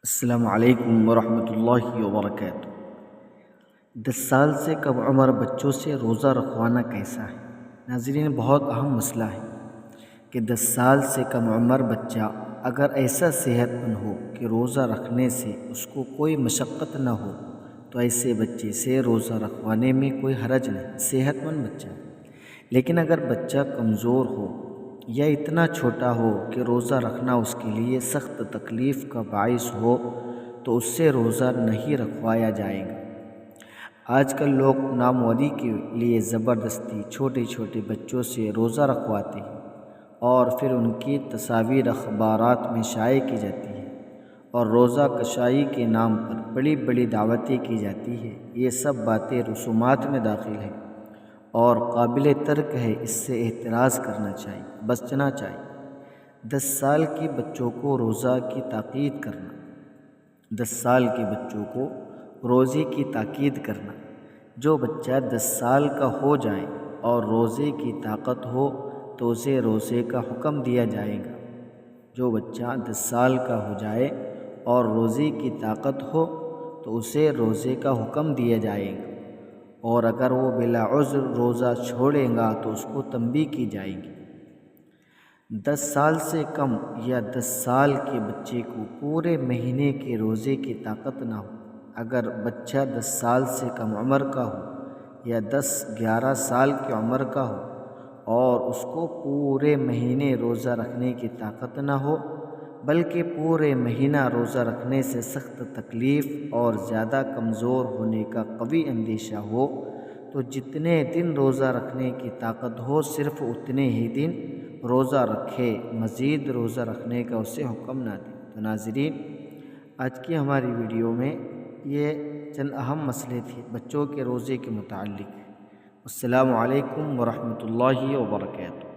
السلام علیکم ورحمۃ اللہ وبرکاتہ۔ 10 سال سے کم عمر بچوں سے روزہ رکھوانا کیسا ہے؟ ناظرین، بہت اہم مسئلہ ہے کہ 10 سال سے کم عمر بچہ اگر ایسا صحت مند ہو کہ روزہ رکھنے سے اس کو کوئی مشقت نہ ہو تو ایسے بچے سے روزہ رکھوانے میں کوئی حرج نہیں، صحت مند بچہ ہے۔ لیکن اگر بچہ کمزور ہو یا اتنا چھوٹا ہو کہ روزہ رکھنا اس کے لیے سخت تکلیف کا باعث ہو تو اس سے روزہ نہیں رکھوایا جائے گا۔ آج کل لوگ ناموری کے لیے زبردستی چھوٹے چھوٹے بچوں سے روزہ رکھواتے ہیں اور پھر ان کی تصاویر اخبارات میں شائع کی جاتی ہے اور روزہ کشائی کے نام پر بڑی بڑی دعوتیں کی جاتی ہے۔ یہ سب باتیں رسومات میں داخل ہیں اور قابل ترک ہے، اس سے احتراز کرنا چاہیے، بچنا چاہیے۔ 10 سال کے بچوں کو روزہ کی تاکید کرنا 10 سال کے بچوں کو روزے کی تاکید کرنا جو بچہ 10 سال کا ہو جائے اور روزے کی طاقت ہو تو اسے روزے کا حکم دیا جائے گا۔ جو بچہ 10 سال کا ہو جائے اور روزے کی طاقت ہو تو اسے روزے کا حکم دیا جائے گا، اور اگر وہ بلا عذر روزہ چھوڑے گا تو اس کو تنبیہ کی جائے گی۔ 10 سال سے کم یا 10 سال کے بچے کو پورے مہینے کے روزے کی طاقت نہ ہو۔ اگر بچہ 10 سال سے کم عمر کا ہو یا 10-11 سال کی عمر کا ہو اور اس کو پورے مہینے روزہ رکھنے کی طاقت نہ ہو بلکہ پورے مہینہ روزہ رکھنے سے سخت تکلیف اور زیادہ کمزور ہونے کا قوی اندیشہ ہو تو جتنے دن روزہ رکھنے کی طاقت ہو صرف اتنے ہی دن روزہ رکھے، مزید روزہ رکھنے کا اسے حکم نہ دے۔ تو ناظرین، آج کی ہماری ویڈیو میں یہ چند اہم مسئلے تھے بچوں کے روزے کے متعلق۔ السلام علیکم ورحمۃ اللہ وبرکاتہ۔